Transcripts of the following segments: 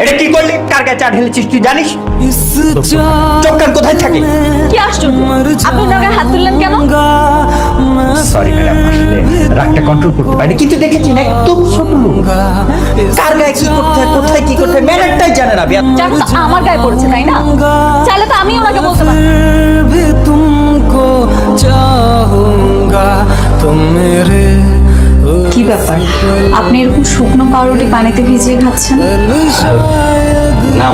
এটা কি করলি? কার গায়ে চা ঢেলেছিস তুই জানিস? চোখ কান কোথায় থাকে? কি আশ্চর্য, আপনি ওনার গায়ে হাত তুললেন কেন? সরি ম্যাডাম, আসলে রাগটা কন্ট্রোল করতে পারি। কিন্তু দেখেছি না, একদম ছোট লোক। কার গায়ে কি করতে হয়, কোথায় কি করতে হয় ম্যাডামটাই জানে না। চাটা তো আমার গায়ে পড়েছে, তাই না? চাইলে তো আমি ওনাকে বলতে পারি। কি ব্যাপার, আপনি এরকম শুকনো পাউরুটি পানিতে ভিজিয়ে খাচ্ছেন? না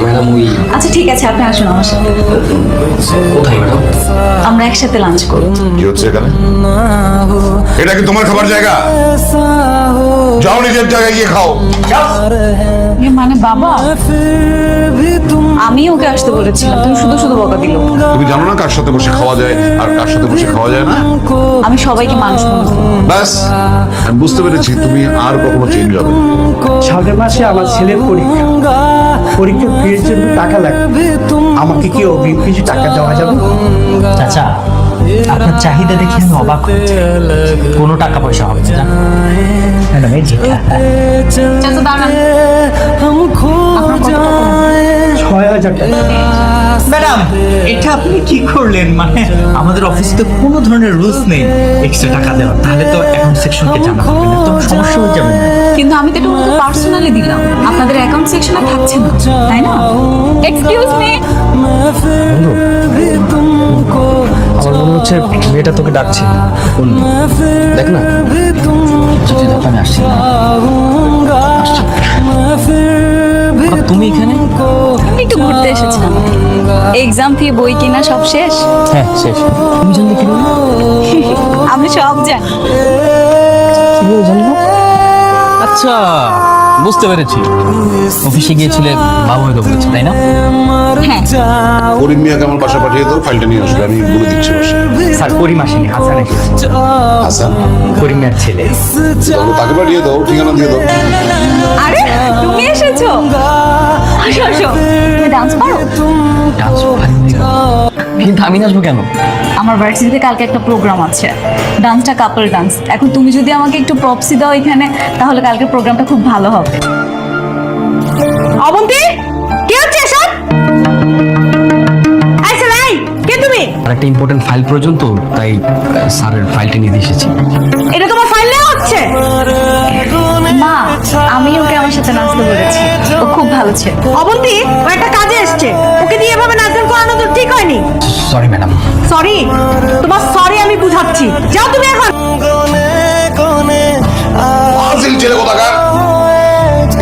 ম্যাডাম ওই আচ্ছা ঠিক আছে, আপনি আসুন আমার সাথে। কোথায় ম্যাডাম? আমরা একসাথে লাঞ্চ করব। কি হচ্ছে এখানে? এটা কি তোমার খাবার জায়গা? যাও নিজের জায়গায় গিয়ে খাও। মানে বাবা, আমি ওকে আসতে বলেছিলাম, তুমি শুধু শুধু বকা দিল। তুমি জানো না কার সাথে বসে খাওয়া যায় আর কার সাথে বসে খাওয়া যায় না? আমি সবাইকে মানুষ মনে করি। ব্যাস, আমি বুঝতে পেরেছি তুমি আর কখনো চেঞ্জ হবে না। সামনের মাসে আমার ছেলের পরীক্ষা ফির জন্য টাকা লাগবে। আমাকে কি অগ্রিম কিছু টাকা দেওয়া যাবে? চাচা, আপনার চাহিদা দেখে আমি অবাক হয়েছি। কোনো টাকা পয়সা হবে না। ম্যাডাম এই যে চাচা দাঁড়ান, আপনার কত টাকা লাগবে? ৬,০০০ টাকা। ম্যাডাম এটা আপনি কি করলেন? মানে আমাদের অফিসে তো কোনো ধরনের রুলস নেই এক্সট্রা টাকা দেওয়ার। তাহলে তো অ্যাকাউন্ট সেকশনকে জানাতে হবে না, তো সমস্যা হয়ে যাবে না। কিন্তু আমি তো এটা ওনাকে পার্সোনালি দিলাম, আপনাদের অ্যাকাউন্ট সেকশনে থাকছে না, তাই না? Excuse me. আমার মনে হচ্ছে মেয়েটা তোকে ডাকছে। দেখ না, আমি আসছি। তুমি এখানে? আমি একটু ঘুরতে এসেছিলাম। এক্সাম ফি, বই কিনা সব শেষ। হ্যাঁ শেষ। তুমি জানলে কি বলবো? আমি সব জানি। জানবো? আচ্ছা, বুঝতে পেরেছি। অফিসে গিয়েছিলে, বাবু হয়তো বলেছে, তাই না? হ্যাঁ, করিম মিয়াকে আমার বাসা পাঠিয়ে দাও, ফাইলটা নিয়ে আসবে, আমি বলে দিচ্ছি বাসা। স্যার করিম আসেনি, হাসান এসেছে। হাসান? করিমের ছেলে। তাহলে তাকে পাঠিয়ে দাও, ঠিকানা দিয়ে দাও। আরে তুমি এসেছো, আসো আসো। তুমি ডান্স পারো? ডান্স কিন্তু আমি নাচবো কেন? আমার ভার্সিটিতে কালকে একটা প্রোগ্রাম আছে, ডান্সটা কাপল ডান্স। এখন তুমি যদি আমাকে একটু প্রপসি দাও এখানে, তাহলে কালকে প্রোগ্রামটা খুব ভালো হবে। অবন্তী, কি হচ্ছে এসব? আচ্ছা নাই, কে তুমি? আর একটা ইম্পর্টেন্ট ফাইল প্রয়োজন তো, তাই স্যারের ফাইলটা নিয়ে দিয়ে এসেছি। এটা তোমার ফাইল নেওয়া হচ্ছে? মা, আমি ওকে আমার সাথে নাচতে বলেছি, ও খুব ভালো ছেলে। অবন্তী, ও একটা কাজে এসছে, ওকে দিয়ে এভাবে নাচ গান করানো তো ঠিক হয়নি। Sorry madam. সরি? তোমার সরি আমি বুঝাচ্ছি, যাও তুমি এখন। আসিল ছেলে কোথাকার!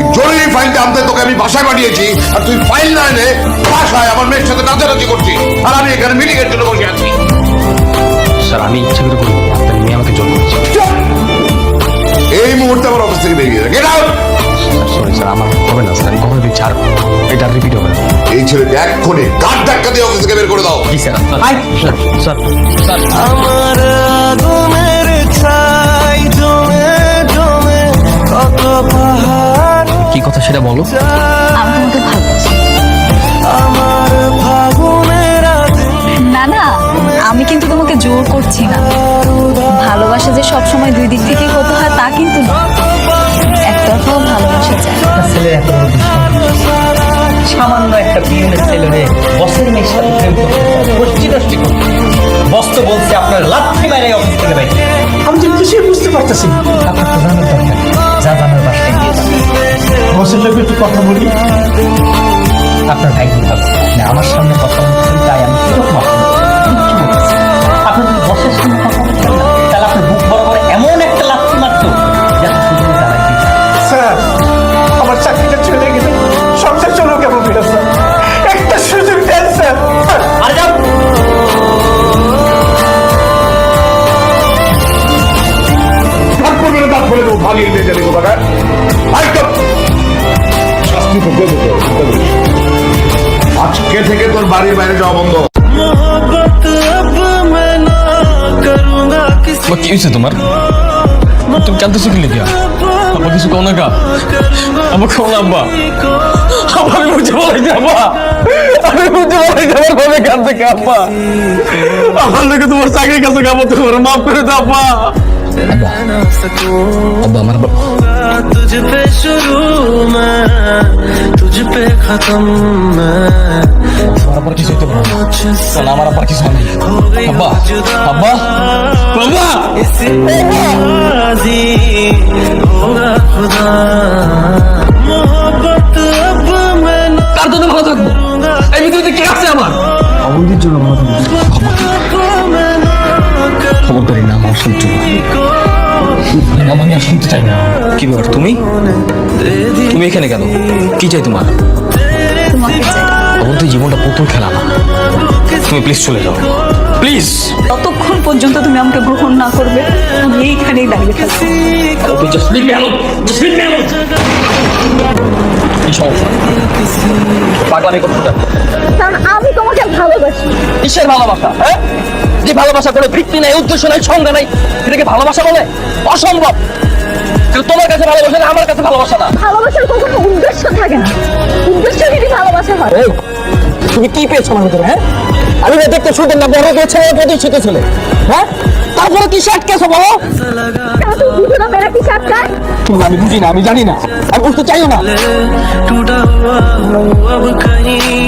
এই জরুরি ফাইলটা আনতে তোকে আমি বাসায় পাঠিয়েছি, আর তুই ফাইল না এনে বাসায় আমার মেয়ের সাথে নাচানাচি করছিস, আর আমি এখানে মিটিং এর জন্য বসে আছি। স্যার আমি ইচ্ছা করে করি, আপনার মেয়ে আমাকে জন্ম দিয়েছে। এই মুহূর্তে আমার অফিস থেকে বেরিয়ে গেট আউট! সরি স্যার, আমার হবে না স্যার, কথা দিচ্ছি, আর এটা রিপিট হবে না। এই ছেলেকে এক্ষুনি গাড় ধাক্কা দিয়ে অফিস থেকে বের করে দাও। জি স্যার। আই। স্যার স্যার আমার আগুনের ছাই জমে জমে কত পাহাড়, কি কথা সেটা বলো। আমি তোমাকে ভালোবাসি। আমার ফাগুনের না না, আমি কিন্তু তোমাকে জোর করছি না। ভালোবাসা যে সবসময় দুই দিক থেকেই হতে হয় তা কিন্তু না, একতরফাও ভালোবাসা যায়। ছেলের এত বড় দুঃসাহস। সামান্য একটা বিয়ের ছেলে হয়ে বসের মেয়ের সাথে প্রেম করতে কষ্টি বস তো বলছে আপনার লাথি মারে অফিস থেকে বাইরে। আমি তো কিছুই বুঝতে পারতেছি না। আপনার তো জানার দরকার, যা জানার বাসায় গিয়ে বসের লোক একটু কথা বলি। আপনার ভাই কি ভাবছে না আমার সামনে কথা বলছেন, তাই আমি কিরকম আপনার যদি বসের সামনে কথা বলছেন না, তাহলে আপনার বুক বড় করে এমন একটা লাথি মারতো যাতে শুধু দাঁড়াই দিত। স্যার আমার চাকরিটা চলে গেলে সংসার চলো কেমন ফেরত স্যার, একটা সুযোগ দেন স্যার। আর যাও। দাঁত ফেলে দেবো, ভাগিয়ে নিয়ে যাবে কোথাকার। শাস্তি তো দেবো, চিন্তা করিস। আজকে থেকে তোর বাড়ির বাইরে যাওয়া বন্ধ। मोहब्बत अब मैं ना करूँगा किसी কি হয়েছে তোমার? তুমি কাঁদতেছো কি লেগে? আব্বা কিছু কও না কা? আব্বা কও না আব্বা। আব্বা আমি বুঝতে পারি না আব্বা, আমি বুঝতে পারি না আমার ভাবে কাঁদতে কে আব্বা। আমার লোকে তোমার চাকরির কাছে কাবো, তোমার মাফ করে দাও আব্বা। আব্বা আমার तुझ पे शुरू मैं तुझ पे खत्म मैं আমার আবার কিছু হইতে পারে না। চল, আমার আবার কিছু হয় নাই। আব্বা, আব্বা, আব্বা! इसी पे राजी होगा खुदा मोहब्बत अब मैं ना কার জন্য ভালো থাকবো? এই পৃথিবীতে কে আছে আমার? অবন্তীর জন্য ভালো থাকবো। मैं ना খবরদারি না, আমার শুনতে আমি আর শুনতে চাই না। কি ব্যাপার, তুমি তুমি এখানে কেন? কি চাই তোমার? তোমাকে চাই। অবন্তী, জীবনটা পুতুল খেলা না। তুমি প্লিজ চলে যাও, প্লিজ। ততক্ষণ পর্যন্ত তুমি আমাকে গ্রহণ না করবে আমি এইখানেই দাঁড়িয়ে থাকবো। Just leave me alone. Just leave me alone. কি সমস্যা? পাগলামি করছো কেন? কারণ আমি তোমাকে ভালোবাসি। কিসের ভালোবাসা? হ্যাঁ, যে ভালোবাসা কোনো ভিত্তি নাই, উদ্দেশ্য নাই, সংজ্ঞা নাই, এটাকে ভালোবাসা বলে? অসম্ভব। কিন্তু তোমার কাছে ভালোবাসা না, আমার কাছে ভালোবাসা না। ভালোবাসার কখনো উদ্দেশ্য থাকে না, উদ্দেশ্য যদি ভালোবাসা হয়। এই, তুমি কি পেয়েছো আমার ভিতরে? হ্যাঁ, আমি না দেখতে শুনতেন না, বড় হয়েছে, প্রতিষ্ঠিত ছেলে। হ্যাঁ, তারপরে কি আটকেছো বলো? কেন তুমি বুঝো না মেরা কি আটকায়? আমি বুঝি না, আমি জানি না, আমি বুঝতে চাইও না। टूटा हुआ हूँ अब कहीं